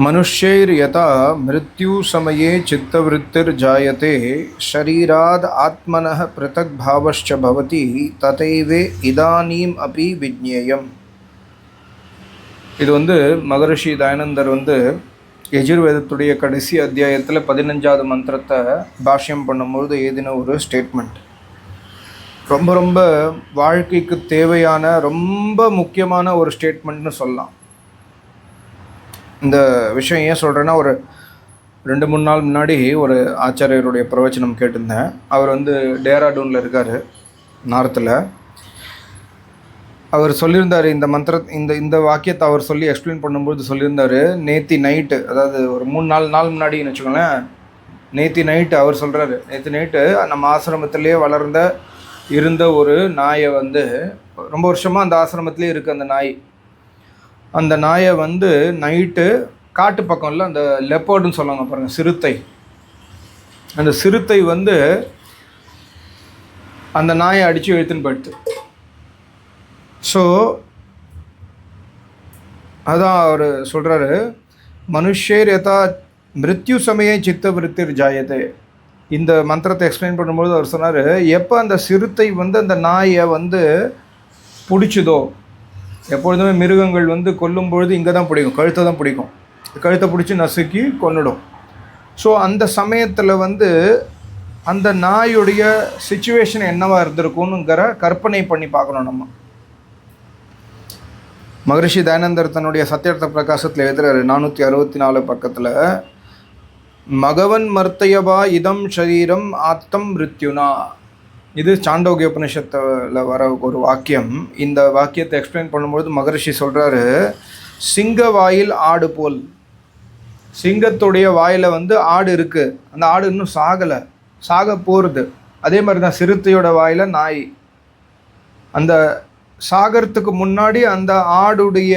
मनुष्यैर्यथा मृत्युसमये चित्तवृत्तिर्जायते शरीराद् आत्मनः पृथग्भावश्च भवति तथैव इदानीम् अपि विज्ञेयम्. இது மகரிஷி தயானந்தர் யஜுர்வேதத்துடைய கடைசி அத்தியாயத்தில் 15வது மந்திரத்தை பாஷ்யம் பண்ணும்போது ஏதின ஒரு ஸ்டேட்மெண்ட். ரொம்ப ரொம்ப வாழ்க்கைக்கு தேவையான ரொம்ப முக்கியமான ஒரு ஸ்டேட்மெண்ட்னு சொல்லலாம். இந்த விஷயம் ஏன் சொல்கிறேன்னா, ஒரு 2-3 நாள் முன்னாடி ஒரு ஆச்சாரியருடைய பிரவச்சனம் கேட்டிருந்தேன். அவர் டேராடூனில் இருக்கார், நார்த்தில். அவர் சொல்லியிருந்தார் இந்த இந்த வாக்கியத்தை அவர் சொல்லி எக்ஸ்பிளைன் பண்ணும்போது சொல்லியிருந்தார், நேற்று நைட்டு, அதாவது ஒரு 3-4 நாள் முன்னாடின்னு வச்சுக்கோங்களேன், நேற்று நைட்டு அவர் சொல்கிறாரு, நேற்று நைட்டு நம்ம ஆசிரமத்திலே இருந்த ஒரு நாயை ரொம்ப வருஷமாக அந்த ஆசிரமத்திலே இருக்குது அந்த நாய். அந்த நாயை நைட்டு காட்டு பக்கம்ல அந்த லெப்பர்டுன்னு சொல்லுவாங்க பாருங்கள், சிறுத்தை. அந்த சிறுத்தை அந்த நாயை அடித்து இழுத்துன்னு போயிடுது. ஸோ அதான் அவர் சொல்கிறாரு, மனுஷேர் யதா மிருத்யு சமய சித்த விருத்திர் ஜாயதே. இந்த மந்திரத்தை எக்ஸ்பிளைன் பண்ணும்போது அவர் சொன்னார், எப்போ அந்த சிறுத்தை அந்த நாயை பிடிச்சதோ, எப்பொழுதுமே மிருகங்கள் கொல்லும் பொழுது இங்கே தான் பிடிக்கும், கழுத்தை தான் பிடிக்கும், கழுத்தை பிடிச்சி நசுக்கி கொன்னுடும். ஸோ அந்த சமயத்தில் அந்த நாயுடைய சிச்சுவேஷன் என்னவாக இருந்திருக்கும்னுங்கிற கற்பனை பண்ணி பார்க்கணும் நம்ம. மகரிஷி தயானந்தர் தன்னுடைய சத்யார்த்த பிரகாசத்தில் எழுதுகிறாரு 464 பக்கத்தில், மகவன் மர்த்தயவா இதம் ஷரீரம் ஆத்தம் மிருத்யுனா. இது சாண்டோக்கிய உபனிஷத்தில் வர ஒரு வாக்கியம். இந்த வாக்கியத்தை எக்ஸ்பிளைன் பண்ணும்போது மகரிஷி சொல்கிறாரு, சிங்க வாயில் ஆடு போல். சிங்கத்துடைய வாயில் ஆடு இருக்குது, அந்த ஆடு இன்னும் சாக போகிறது. அதே மாதிரி தான் சிறுத்தையோட வாயில் நாய். அந்த சாகரத்துக்கு முன்னாடி அந்த ஆடுடைய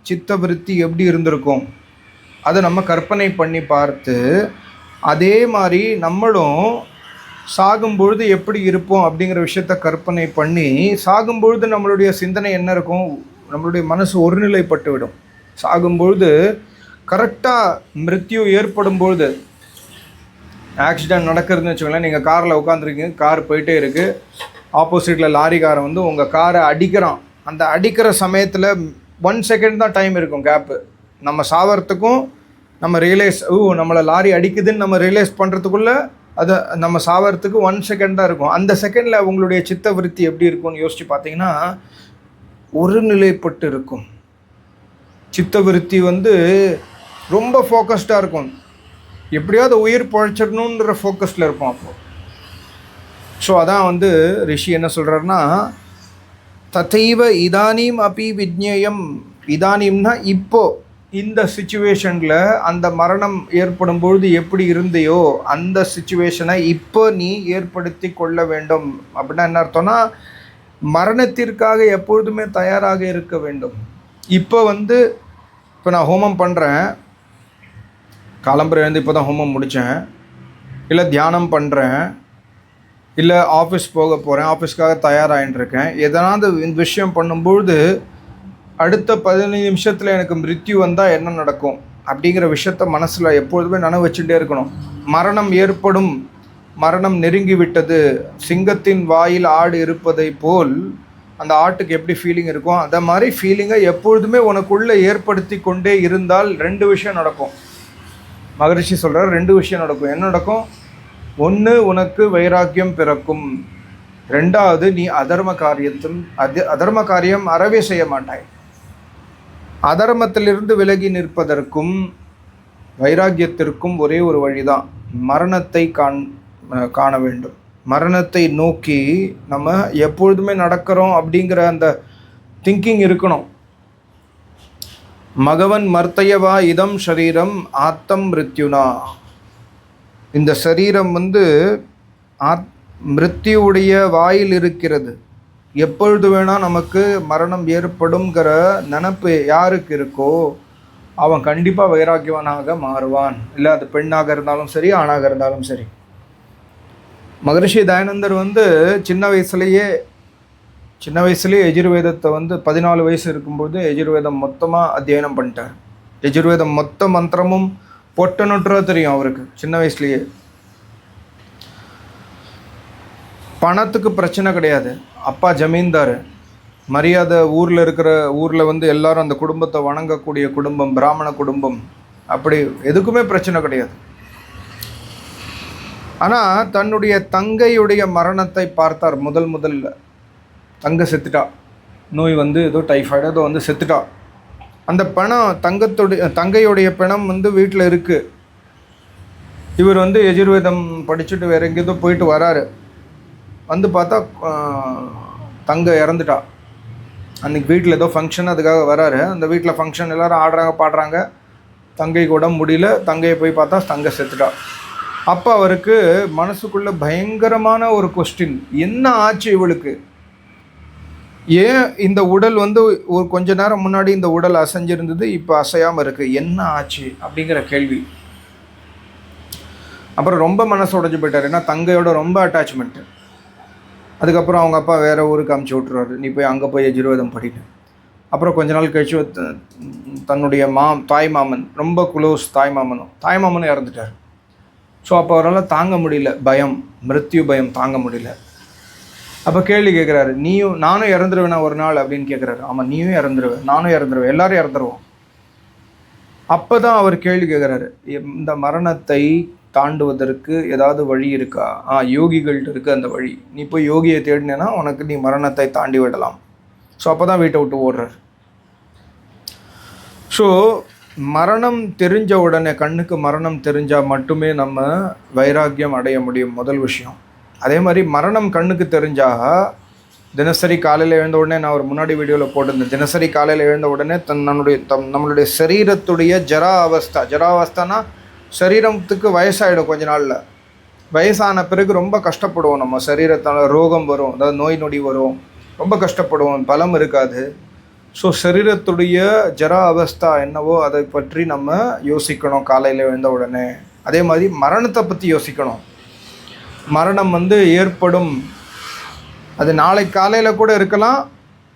சித்தவிருத்தி எப்படி இருந்திருக்கும் அதை நம்ம கற்பனை பண்ணி பார்த்து, அதே மாதிரி நம்மளும் சாகும்பொழுது எப்படி இருப்போம் அப்படிங்கிற விஷயத்த கற்பனை பண்ணி, சாகும்பொழுது நம்மளுடைய சிந்தனை என்ன இருக்கும், நம்மளுடைய மனசு ஒருநிலைப்பட்டு விடும். சாகும்பொழுது கரெக்டாக மிருத்யு ஏற்படும் பொழுது, ஆக்சிடெண்ட் நடக்கிறதுன்னு வச்சுக்கோங்களேன், நீங்கள் காரில் உட்காந்துருக்கீங்க, கார் போயிட்டே இருக்குது, ஆப்போசிட்டில் லாரிக்காரன் உங்கள் காரை அடிக்கிறான். அந்த அடிக்கிற சமயத்தில் 1 செகண்ட் தான் டைம் இருக்கும், கேப்பு. நம்ம சாவறதுக்கும் நம்ம ரியலைஸ், நம்மளை லாரி அடிக்குதுன்னு நம்ம ரியலைஸ் பண்ணுறதுக்குள்ளே அதை நம்ம சாவறதுக்கு 1 செகண்ட் தான் இருக்கும். அந்த செகண்டில் உங்களுடைய சித்த விருத்தி எப்படி இருக்கும்னு யோசித்து பார்த்தீங்கன்னா, ஒரு நிலைப்பட்டு இருக்கும். சித்த விருத்தி ரொம்ப ஃபோக்கஸ்டாக இருக்கும், எப்படியாவது உயிர் பழைச்சிடணுன்ற ஃபோக்கஸில் இருப்போம் அப்போது. ஸோ அதான் ரிஷி என்ன சொல்கிறாருன்னா, ததைவ இதானீம் அப்பி விஜ்ஞேயம். இதானீம்னா இப்போது, இந்த சிச்சுவேஷனில் அந்த மரணம் ஏற்படும் பொழுது எப்படி இருந்தையோ அந்த சிச்சுவேஷனை இப்போ நீ ஏற்படுத்தி கொள்ள வேண்டும். அப்படின்னா என்ன அர்த்தம்னா, மரணத்திற்காக எப்பொழுதுமே தயாராக இருக்க வேண்டும். இப்போ நான் ஹோமம் பண்ணுறேன், காலம்பரை எழுந்து இப்போ தான் ஹோமம் முடித்தேன், இல்லை தியானம் பண்ணுறேன், இல்லை ஆஃபீஸ் போக போகிறேன், ஆஃபீஸ்க்காக தயாராகிட்டுருக்கேன். எதனாவது இந்த விஷயம் பண்ணும்பொழுது அடுத்த 15 நிமிஷத்தில் எனக்கு மிருத்யு வந்தால் என்ன நடக்கும் அப்படிங்கிற விஷயத்த மனசில் எப்பொழுதுமே நினைவு வச்சுட்டே இருக்கணும். மரணம் ஏற்படும், மரணம் நெருங்கி விட்டது, சிங்கத்தின் வாயில் ஆடு இருப்பதை போல் அந்த ஆட்டுக்கு எப்படி ஃபீலிங் இருக்கும், அதை மாதிரி ஃபீலிங்கை எப்பொழுதுமே உனக்குள்ளே ஏற்படுத்தி கொண்டே இருந்தால் 2 விஷயம் நடக்கும். மகரிஷி சொல்கிறார், 2 விஷயம் நடக்கும். என்ன நடக்கும்? 1, உனக்கு வைராக்கியம் பிறக்கும். 2வது, நீ அதர்ம காரியம் அறவே செய்ய மாட்டாய். அதர்மத்திலிருந்து விலகி நிற்பதற்கும் வைராக்கியத்திற்கும் ஒரே ஒரு வழிதான், மரணத்தை காண வேண்டும். மரணத்தை நோக்கி நம்ம எப்பொழுதுமே நடக்கிறோம் அப்படிங்கிற அந்த திங்கிங் இருக்கணும். மகவன் மர்த்தயவா இதம் ஷரீரம் ஆத்தம் மிருத்யுனா. இந்த சரீரம் மிருத்யுவுடைய வாயில் இருக்கிறது. எப்பொழுது வேணால் நமக்கு மரணம் ஏற்படுங்கிற நினப்பு யாருக்கு இருக்கோ அவன் கண்டிப்பாக வைராக்கியவனாக மாறுவான். இல்லை அது பெண்ணாக இருந்தாலும் சரி, ஆணாக இருந்தாலும் சரி. மகரிஷி தயானந்தர் சின்ன வயசுலேயே யஜுர்வேதத்தை 14 வயசு இருக்கும்போது யஜுர்வேதம் மொத்தமாக அத்தியனம் பண்ணிட்டார். யஜுர்வேதம் மொத்த மந்திரமும் பொட்ட நொட்டுற தெரியும் அவருக்கு சின்ன வயசுலேயே. பணத்துக்கு பிரச்சனை கிடையாது. அப்பா ஜமீன்தார், மரியாதை ஊரில் வந்து எல்லாரும் அந்த குடும்பத்தை வணங்கக்கூடிய குடும்பம், பிராமண குடும்பம். அப்படி எதுக்குமே பிரச்சனை கிடையாது. ஆனால் தன்னுடைய தங்கையுடைய மரணத்தை பார்த்தார். முதல்ல தங்கை செத்துட்டா, நோய் வந்து ஏதோ டைஃபாய்டு ஏதோ வந்து செத்துட்டா. அந்த பணம் தங்கையுடைய பிணம் வந்து வீட்டில் இருக்குது. இவர் வந்து யஜுர்வேதம் படிச்சுட்டு வேறு எங்கேயோ போயிட்டு வராரு. வந்து பார்த்தா தங்கை இறந்துட்டா. அன்றைக்கி வீட்டில் ஏதோ ஃபங்க்ஷன், அதுக்காக வராரு. அந்த வீட்டில் ஃபங்க்ஷன் எல்லோரும் ஆடுறாங்க பாடுறாங்க. தங்கைக்கு உடம்பு முடியல. தங்கையை போய் பார்த்தா தங்கை செத்துட்டா. அப்போ அவருக்கு மனசுக்குள்ளே பயங்கரமான ஒரு கொஸ்டின், என்ன ஆச்சு இவளுக்கு? ஏன் இந்த உடல் வந்து ஒரு கொஞ்ச நேரம் முன்னாடி இந்த உடல் அசைஞ்சிருந்தது, இப்போ அசையாமல் இருக்குது, என்ன ஆச்சு அப்படிங்கிற கேள்வி. அப்புறம் ரொம்ப மனசு உடைஞ்சு போயிட்டார். ஏன்னா தங்கையோட ரொம்ப அட்டாச்மெண்ட்டு. அதுக்கப்புறம் அவங்க அப்பா வேறு ஊருக்கு அமுச்சு விட்டுருவாரு, நீ போய் அங்கே போய் யஜுர்வேதம் படிட்டு. அப்புறம் கொஞ்ச நாள் கழிச்சு தன்னுடைய தாய் மாமன், ரொம்ப க்ளோஸ் தாய் மாமனும் இறந்துட்டார். ஸோ அப்போ அவரால் தாங்க முடியல, பயம், மிருத்யு பயம் தாங்க முடியல. அப்போ கேள்வி கேட்குறாரு, நானும் இறந்துருவேனா ஒரு நாள் அப்படின்னு கேட்குறாரு. ஆமாம், நீயும் இறந்துருவேன், நானும் இறந்துருவேன், எல்லாரும் இறந்துருவோம். அப்போ தான் அவர் கேள்வி கேட்குறாரு, இந்த மரணத்தை தாண்டுவதற்கு ஏதாவது வழி இருக்கா? யோகிகள்கிட்ட இருக்குது அந்த வழி. நீ போய் யோகியை தேடினேன்னா உனக்கு நீ மரணத்தை தாண்டி விடலாம். ஸோ அப்போ தான் வீட்டை விட்டு ஓடுறார். ஸோ மரணம் தெரிஞ்ச உடனே, கண்ணுக்கு மரணம் தெரிஞ்சால் மட்டுமே நம்ம வைராக்கியம் அடைய முடியும், முதல் விஷயம். அதே மாதிரி மரணம் கண்ணுக்கு தெரிஞ்சால் தினசரி காலையில் எழுந்த உடனே, நான் ஒரு முன்னாடி வீடியோவில் போட்டிருந்தேன், தினசரி காலையில் எழுந்த உடனே நம்மளுடைய சரீரத்துடைய ஜரா அவஸ்தானா சரீரத்துக்கு வயசாகிடும். கொஞ்ச நாளில் வயசான பிறகு ரொம்ப கஷ்டப்படுவோம். நம்ம சரீரத்தால் ரோகம் வரும், அதாவது நோய் நொடி வரும், ரொம்ப கஷ்டப்படுவோம், பலம் இருக்காது. ஸோ சரீரத்துடைய ஜரா அவஸ்தா என்னவோ அதை பற்றி நம்ம யோசிக்கணும் காலையில் எழுந்த உடனே. அதே மாதிரி மரணத்தை பற்றி யோசிக்கணும். மரணம் வந்து ஏற்படும், அது நாளை காலையில் கூட இருக்கலாம்,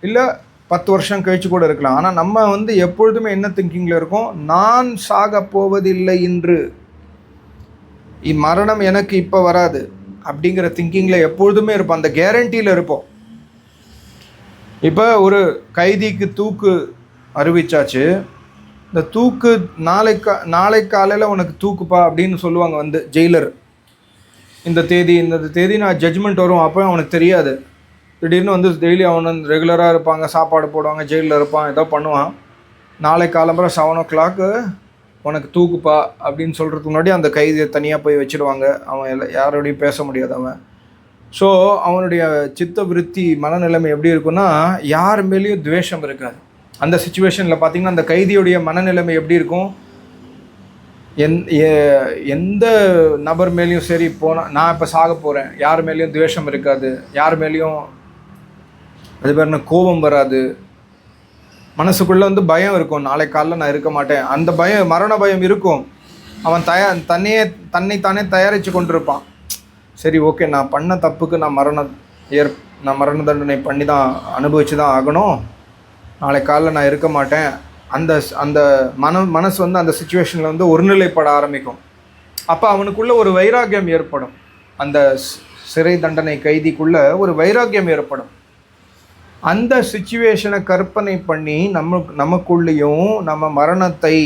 இல்லை 10 வருஷம் கழித்து கூட இருக்கலாம். ஆனால் நம்ம வந்து எப்பொழுதுமே என்ன திங்கிங்கில் இருக்கோம், நான் சாக போவதில்லை இன்று, மரணம் எனக்கு இப்போ வராது அப்படிங்கிற திங்கிங்கில் எப்பொழுதுமே இருப்போம், அந்த கேரண்டியில் இருப்போம். இப்போ ஒரு கைதிக்கு தூக்கு அறிவிச்சாச்சு. இந்த தூக்கு நாளை காலையில் உனக்கு தூக்குப்பா அப்படின்னு சொல்லுவாங்க வந்து ஜெயிலர். இந்த தேதி நான் ஜட்ஜ்மெண்ட் வரும், அப்போ அவனுக்கு தெரியாது. திடீர்னு வந்து டெய்லி அவனு ரெகுலராக இருப்பாங்க, சாப்பாடு போடுவாங்க, ஜெயிலில் இருப்பான், ஏதோ பண்ணுவான். நாளை காலம்பரம் 7 o'clock உனக்கு தூக்குப்பா அப்படின்னு சொல்கிறதுக்கு முன்னாடி அந்த கைதியை தனியாக போய் வச்சுடுவாங்க. அவன் யாரோடையும் பேச முடியாது அவன். ஸோ அவனுடைய சித்த விருத்தி மனநிலைமை எப்படி இருக்குன்னா, யார் மேலேயும் துவேஷம் இருக்காது. அந்த சுச்சுவேஷனில் பார்த்திங்கன்னா அந்த கைதியுடைய மனநிலைமை எப்படி இருக்கும், எந்த நபர் மேலேயும் சரி போனால் நான் இப்போ சாக போகிறேன், யார் மேலேயும் துவேஷம் இருக்காது, யார் மேலேயும் அது பேர் கோபம் வராது. மனசுக்குள்ளே வந்து பயம் இருக்கும், நாளை காலையில் நான் இருக்க மாட்டேன், அந்த பயம், மரண பயம் இருக்கும். அவன் தன்னைத்தானே தயாரித்து கொண்டிருப்பான். சரி, ஓகே, நான் பண்ண தப்புக்கு நான் மரண தண்டனை பண்ணி தான் அனுபவிச்சு தான் ஆகணும், நாளை காலையில் நான் இருக்க மாட்டேன். அந்த மனசு வந்து அந்த சுச்சுவேஷனில் வந்து ஒருநிலைப்பட ஆரம்பிக்கும். அப்போ அவனுக்குள்ளே ஒரு வைராக்கியம் ஏற்படும். அந்த சிறை தண்டனை கைதிக்குள்ளே ஒரு வைராக்கியம் ஏற்படும். அந்த சுச்சுவேஷனை கற்பனை பண்ணி நமக்குள்ளேயும் நம்ம மரணத்தை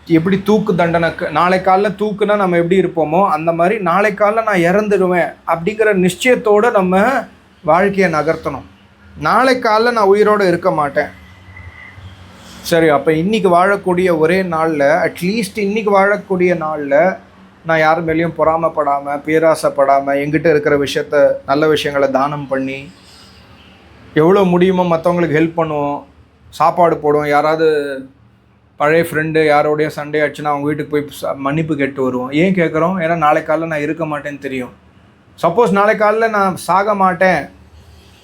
எப்படி தூக்கு தண்டனை, நாளை காலைல தூக்குனா நம்ம எப்படி இருப்போமோ அந்த மாதிரி நாளை காலைல நான் இறந்துடுவேன் அப்படிங்கிற நிச்சயத்தோடு நம்ம வாழ்க்கையை நகர்த்தணும். நாளை காலைல நான் உயிரோடு இருக்க மாட்டேன். சரி, அப்போ இன்றைக்கி வாழக்கூடிய ஒரே நாளில், அட்லீஸ்ட் இன்றைக்கி வாழக்கூடிய நாளில் நான் யார் மேலேயும் பொறாமப்படாமல், பேராசைப்படாமல், எங்கிட்ட இருக்கிற நல்ல விஷயங்களை தானம் பண்ணி, எவ்வளோ முடியுமோ மற்றவங்களுக்கு ஹெல்ப் பண்ணுவோம், சாப்பாடு போடுவோம். யாராவது பழைய ஃப்ரெண்டு யாரோடைய சண்டே ஆச்சுன்னா அவங்க வீட்டுக்கு போய் மன்னிப்பு கேட்டு வருவோம். ஏன் கேட்குறோம்? ஏன்னா நாளை காலைல நான் இருக்க மாட்டேன்னு தெரியும். சப்போஸ் நாளை காலைல நான் சாக மாட்டேன்,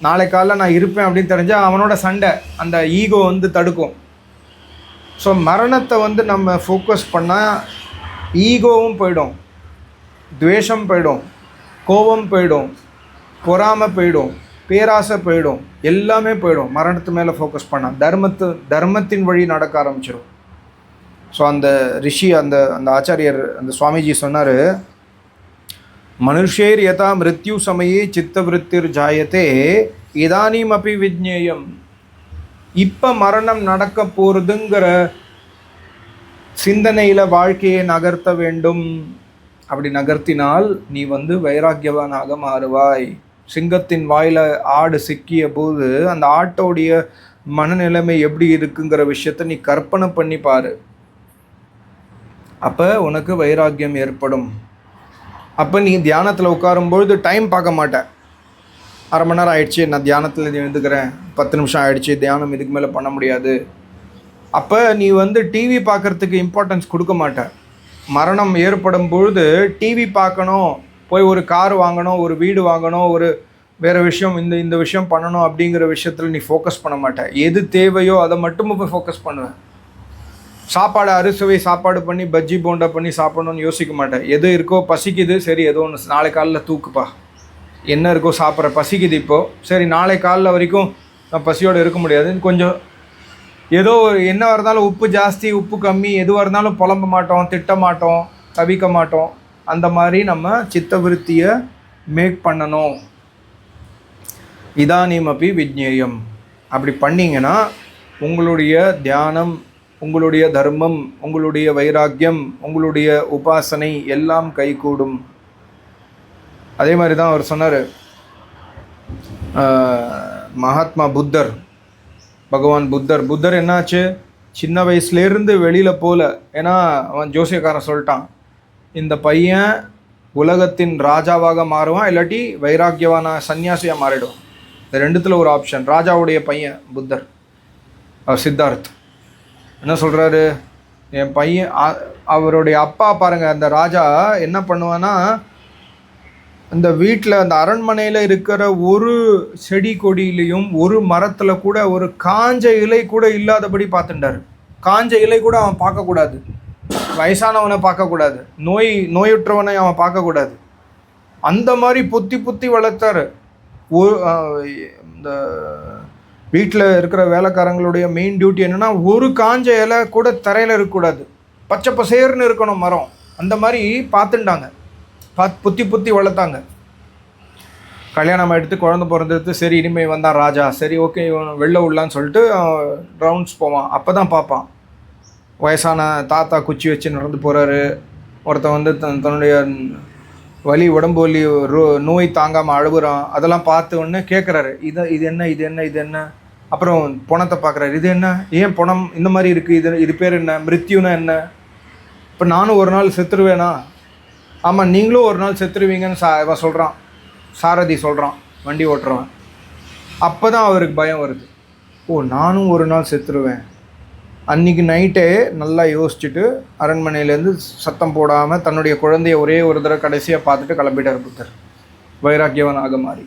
நாளை காலைல நான் இருப்பேன் அப்படின்னு தெரிஞ்சால் அவனோட சண்டை, அந்த ஈகோ வந்து தடுக்கும். ஸோ மரணத்தை வந்து நம்ம ஃபோக்கஸ் பண்ணால் ஈகோவும் போயிடும், துவேஷம் போயிடும், கோபம் போயிடும், பொறாமை போயிடும், பேராசை போயிடும், எல்லாமே போயிடும். மரணத்து மேலே ஃபோக்கஸ் பண்ணால் தர்மத்தின் வழி நடக்க ஆரம்பிச்சிடும். ஸோ அந்த ரிஷி அந்த அந்த ஆச்சாரியர் அந்த சுவாமிஜி சொன்னார், மனுஷேர் யதா மிருத்யு சமயே சித்தவிருத்திர் ஜாயத்தே இதானீம் அப்பி விஜ்ஞேயம். இப்போ மரணம் நடக்க போகிறதுங்கிற சிந்தனையில் வாழ்க்கையை நகர்த்த வேண்டும். அப்படி நகர்த்தினால் நீ வைராக்கியவானாக மாறுவாய். சிங்கத்தின் வாயில் ஆடு சிக்கிய போது அந்த ஆட்டோடைய மனநிலைமை எப்படி இருக்குங்கிற விஷயத்த நீ கற்பனை பண்ணி பாரு. அப்போ உனக்கு வைராக்கியம் ஏற்படும். அப்போ நீ தியானத்தில் உட்காரும்பொழுது டைம் பார்க்க மாட்டேன். அரை மணி நேரம் ஆயிடுச்சு, நான் தியானத்தில் எழுந்துக்கிறேன், 10 நிமிஷம் ஆயிடுச்சு, தியானம் இதுக்கு மேலே பண்ண முடியாது. அப்போ நீ டிவி பார்க்குறதுக்கு இம்பார்ட்டன்ஸ் கொடுக்க மாட்டேன். மரணம் ஏற்படும் பொழுது டிவி பார்க்கணும், போய் ஒரு கார் வாங்கணும், ஒரு வீடு வாங்கணும், ஒரு வேறு விஷயம் இந்த விஷயம் பண்ணணும் அப்படிங்கிற விஷயத்தில் நீ ஃபோக்கஸ் பண்ண மாட்டேன். எது தேவையோ அதை மட்டும் போய் ஃபோக்கஸ் பண்ணுவேன். சாப்பாடு அறுசுவை சாப்பாடு பண்ணி பஜ்ஜி போண்டா பண்ணி சாப்பிடணும்னு யோசிக்க மாட்டேன். எது இருக்கோ பசிக்குது, சரி ஏதோ ஒன்று நாளை காலையில் தூக்குப்பா, என்ன இருக்கோ சாப்பிட்ற, பசிக்குது இப்போது, சரி நாளை காலையில் வரைக்கும் நான் பசியோடு இருக்க முடியாது, கொஞ்சம் ஏதோ என்ன இருந்தாலும் உப்பு ஜாஸ்தி உப்பு கம்மி எதுவாக இருந்தாலும் புலம்ப மாட்டோம், திட்ட மாட்டோம், தவிக்க மாட்டோம். அந்த மாதிரி நம்ம சித்தவிருத்தியை மேக் பண்ணணும். இதானீம் அப்பி விஜ்ஞேயம். அப்படி பண்ணிங்கன்னா உங்களுடைய தியானம், உங்களுடைய தர்மம், உங்களுடைய வைராக்கியம், உங்களுடைய உபாசனை எல்லாம் கைகூடும். அதே மாதிரி தான் அவர் சொன்னார், மகாத்மா புத்தர், பகவான் புத்தர் என்னாச்சு, சின்ன வயசுலேருந்து வெளியில் போகல. ஏன்னா அவன் ஜோசியக்காரன் சொல்லிட்டான், இந்த பையன் உலகத்தின் ராஜாவாக மாறுவான், இல்லாட்டி வைராக்கியவான சன்னியாசியாக மாறிடும். இந்த ரெண்டுத்தில் ஒரு ஆப்ஷன். ராஜாவுடைய பையன் புத்தர், சித்தார்த் என்ன சொல்கிறாரு, என் பையன் அவருடைய அப்பா பாருங்கள், அந்த ராஜா என்ன பண்ணுவான்னா, அந்த வீட்டில் அந்த அரண்மனையில் இருக்கிற ஒரு செடி கொடியிலையும் ஒரு மரத்தில் கூட ஒரு காஞ்ச இலை கூட இல்லாதபடி பார்த்துட்டார். காஞ்ச இலை கூட அவன் பார்க்கக்கூடாது, வயசானவனை பார்க்கக்கூடாது, நோயுற்றவனை அவன் பார்க்கக்கூடாது. அந்த மாதிரி புத்தி வளர்த்தார். இந்த வீட்டில் இருக்கிற வேலைக்காரங்களுடைய மெயின் டியூட்டி என்னென்னா, ஒரு காஞ்ச இலை கூட தரையில் இருக்கக்கூடாது, பச்சை பசேர்னு இருக்கணும் மரம். அந்த மாதிரி பார்த்துட்டாங்க, புத்தி வளர்த்தாங்க. கல்யாணம் எடுத்து குழந்தை பிறந்தெடுத்து, சரி இனிமேல் வந்தான் ராஜா, சரி ஓகே வெளில விடலான்னு சொல்லிட்டு ரவுண்ட்ஸ் போவான். அப்போ தான் பார்ப்பான், வயசான தாத்தா குச்சி வச்சு நடந்து போகிறாரு, ஒருத்தன் தன்னுடைய உடம்பு வலி நோய் தாங்காமல் அழுகுறான். அதெல்லாம் பார்த்து உடனே கேட்குறாரு, இது என்ன. அப்புறம் பணத்தை பார்க்குறாரு, இது என்ன, ஏன் பணம் இந்த மாதிரி இருக்குது, இது பேர் என்ன, மிருத்யுனா என்ன. இப்போ நானும் ஒரு நாள் செத்துருவேனா? ஆமாம், நீங்களும் ஒரு நாள் செத்துருவீங்கன்னு இவன் சொல்கிறான், சாரதி சொல்கிறான், வண்டி ஓட்டுறவன். அப்போ தான் அவருக்கு பயம் வருது, ஓ நானும் ஒரு நாள் செத்துருவேன். அன்றைக்கி நைட்டே நல்லா யோசிச்சுட்டு அரண்மனையிலேருந்து சத்தம் போடாமல் தன்னுடைய குழந்தைய ஒரே ஒரு தடவை கடைசியாக பார்த்துட்டு கிளம்பிட்டார் புத்தர், வைராக்கியவனாக மாறி.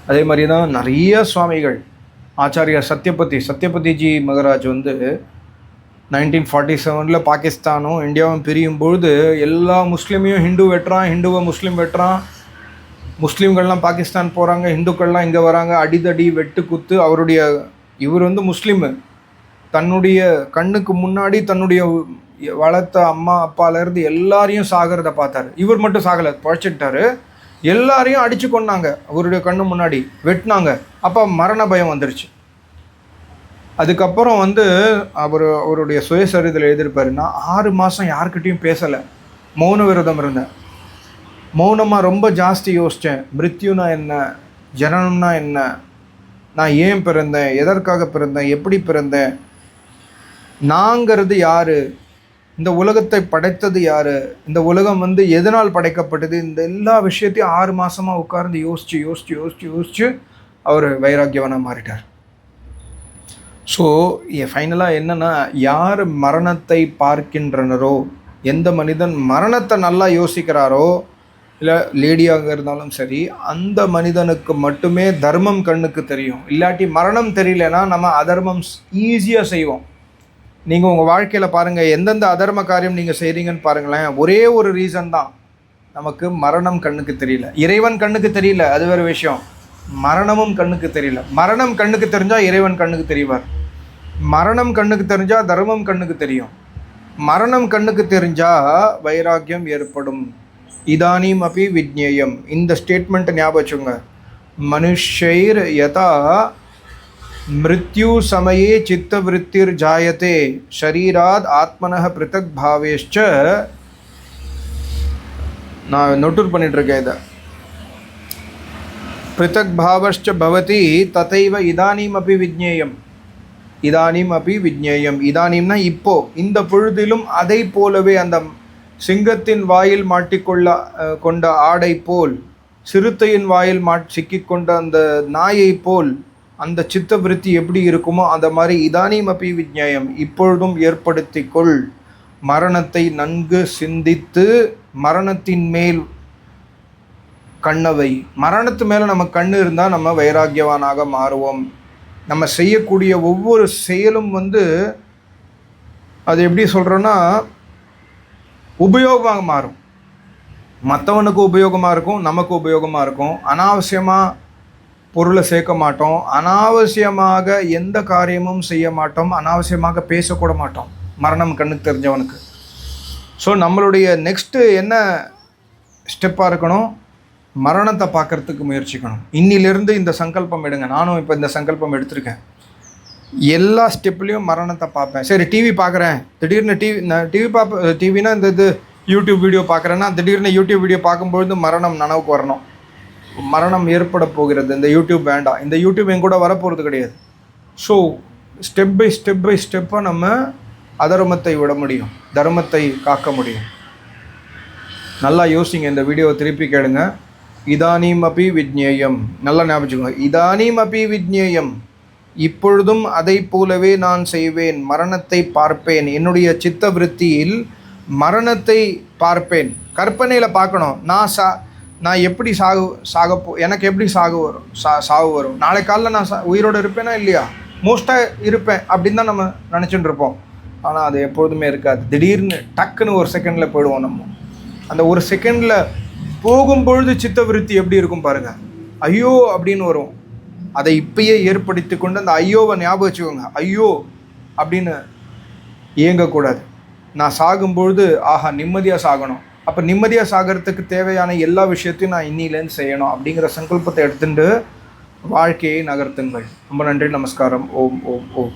அதே மாதிரி தான் நிறைய சுவாமிகள். ஆச்சாரியார் சத்யபதிஜி மகராஜ் 1947 பாகிஸ்தானும் இந்தியாவும் பிரியும் பொழுது எல்லா முஸ்லீமையும் ஹிந்து வெட்டுறான், ஹிந்துவை முஸ்லீம் வெட்டுறான். முஸ்லீம்கள்லாம் பாகிஸ்தான் போகிறாங்க, இந்துக்கள்லாம் இங்கே வராங்க, அடிதடி வெட்டு குத்து. இவர் முஸ்லீமு, தன்னுடைய கண்ணுக்கு முன்னாடி தன்னுடைய வளர்த்த அம்மா அப்பாலேருந்து எல்லாரையும் சாகிறத பார்த்தாரு. இவர் மட்டும் சாகலை, பழச்சிட்டாரு. எல்லாரையும் அடித்து கொண்டாங்க, அவருடைய கண்ணு முன்னாடி வெட்டினாங்க. அப்போ மரண பயம் வந்துருச்சு. அதுக்கப்புறம் அவருடைய சுயசரிதில் எழுதியிருப்பார், நான் 6 மாதம் யார்கிட்டையும் பேசலை, மௌன விரதம் இருந்தேன். மௌனமாக ரொம்ப ஜாஸ்தி யோசித்தேன். மிருத்யுனா என்ன, ஜனனம்னா என்ன, நான் ஏன் பிறந்தேன், எதற்காக பிறந்தேன், எப்படி பிறந்தேன், நாங்கிறது யார், இந்த உலகத்தை படைத்தது யார், இந்த உலகம் எதனால் படைக்கப்பட்டது, இந்த எல்லா விஷயத்தையும் 6 மாதமாக உட்கார்ந்து யோசித்து அவர் வைராக்கியவனாக மாறிட்டார். ஸோ ஃபைனலாக என்னென்னா, யார் மரணத்தை பார்க்கின்றனரோ, எந்த மனிதன் மரணத்தை நல்லா யோசிக்கிறாரோ, இல்லை லேடியாக இருந்தாலும் சரி, அந்த மனிதனுக்கு மட்டுமே தர்மம் கண்ணுக்கு தெரியும். இல்லாட்டி மரணம் தெரியலனா நம்ம அதர்மம் ஈஸியாக செய்வோம். நீங்கள் உங்கள் வாழ்க்கையில் பாருங்கள், எந்தெந்த அதர்ம காரியம் நீங்கள் செய்கிறீங்கன்னு பாருங்களேன். ஒரே ஒரு ரீசன் தான், நமக்கு மரணம் கண்ணுக்கு தெரியல. இறைவன் கண்ணுக்கு தெரியல, அது வேறு விஷயம். மரணமும் கண்ணுக்கு தெரியல. மரணம் கண்ணுக்கு தெரிஞ்சால் இறைவன் கண்ணுக்கு தெரிவார். மரணம் கண்ணுக்கு தெரிஞ்சால் தர்மம் கண்ணுக்கு தெரியும். மரணம் கண்ணுக்கு தெரிஞ்சா வைராக்கியம் ஏற்படும். இதானீம் அபி விஜ்ஞேயம். இந்த ஸ்டேட்மெண்ட் ஞாபகம் வச்சுங்க. மனுஷைர் யதா மிருத்யு சமயே சித்தவிருத்திர் ஜாயதே ஷரீராத் ஆத்மனः பிருத்தக் பாவேஷ்ச. நான் நோட்டூர் பண்ணிட்டு இருக்கேன் இதை. பிருத்தக் பாவஷ்ச பவதி ததைவ இதானீம் அபி விஜ்ஞேயம். இதானீம் அபி விஜ்ஞேயம். இதானீம்னா இப்போ, இந்த பொழுதிலும் அதை போலவே அந்த சிங்கத்தின் வாயில் கொண்ட ஆடை போல், சிறுத்தையின் வாயில் சிக்கிக்கொண்ட அந்த நாயை போல் அந்த சித்தவிருத்தி எப்படி இருக்குமோ அந்த மாதிரி இதானீம் அபி விஜ்ஞேயம், இப்பொழுதும் ஏற்படுத்திக்கொள். மரணத்தை நன்கு சிந்தித்து மரணத்தின் மேல் கண்ணவை. மரணத்து மேலே நம்ம கண்ணு இருந்தால் நம்ம வைராக்கியவானாக மாறுவோம். நம்ம செய்யக்கூடிய ஒவ்வொரு செயலும் அது எப்படி சொல்கிறோன்னா உபயோகமாக மாறும். மற்றவனுக்கு உபயோகமாக இருக்கும், நமக்கு உபயோகமாக இருக்கும். அனாவசியமாக பொருளை சேர்க்க மாட்டோம், அனாவசியமாக எந்த காரியமும் செய்ய மாட்டோம், அனாவசியமாக பேசக்கூட மாட்டோம் மரணம் கண்ணுக்கு தெரிஞ்சவனுக்கு. ஸோ நம்மளுடைய நெக்ஸ்ட்டு என்ன ஸ்டெப்பாக இருக்கணும்? மரணத்தை பார்க்குறதுக்கு முயற்சிக்கணும். இன்னிலிருந்து இந்த சங்கல்பம் எடுங்க. நானும் இப்போ இந்த சங்கல்பம் எடுத்திருக்கேன். எல்லா ஸ்டெப்லேயும் மரணத்தை பார்ப்பேன். சரி, டிவி பார்க்குறேன், திடீர்னு டிவினா இது யூடியூப் வீடியோ பார்க்குறேன்னா திடீர்னு யூடியூப் வீடியோ பார்க்கும்பொழுது மரணம் நனவுக்கு வரணும். மரணம் ஏற்பட போகிறது, இந்த யூடியூப் வேண்டாம், இந்த யூடியூப் என் கூட வரப்போகிறது கிடையாது. ஸோ ஸ்டெப் பை ஸ்டெப்பாக நம்ம அதர்மத்தை விட முடியும், தர்மத்தை காக்க முடியும். நல்லா யோசிங்க. இந்த வீடியோவை திருப்பி கேளுங்க. இதானீம் அபி விஜ்ஞேயம். நல்லா ஞாபகம். இதானீம் அபி விஜ்ஞேயம், இப்பொழுதும் அதை போலவே நான் செய்வேன். மரணத்தை பார்ப்பேன். என்னுடைய சித்த விருத்தியில் மரணத்தை பார்ப்பேன். கற்பனையில் பார்க்கணும். நான் எப்படி எனக்கு எப்படி சாவு வரும், நாளை காலையில் நான் உயிரோடு இருப்பேனா இல்லையா, மோஸ்ட்டாக இருப்பேன் அப்படின்னு தான் நம்ம நினச்சிட்டு இருப்போம். ஆனால் அது எப்பொழுதுமே இருக்காது. திடீர்னு டக்குன்னு ஒரு செகண்டில் போயிடுவோம். நம்ம அந்த ஒரு செகண்டில் போகும்பொழுது சித்தவிருத்தி எப்படி இருக்கும் பாருங்கள். ஐயோ அப்படின்னு வரும். அதை இப்பயே ஏற்படுத்தி கொண்டு அந்த ஐயோவை ஞாபகம் வச்சுக்கோங்க. ஐயோ அப்படின்னு இயங்கக்கூடாது. நான் சாகும்பொழுது ஆஹா நிம்மதியாக சாகணும். அப்போ நிம்மதியாக சாகிறதுக்கு தேவையான எல்லா விஷயத்தையும் நான் இன்னிலேருந்து செய்யணும் அப்படிங்கிற சங்கல்பத்தை எடுத்துட்டு வாழ்க்கையை நகர்த்துங்கள். ரொம்ப நன்றி. நமஸ்காரம். ஓம் ஓம் ஓம்.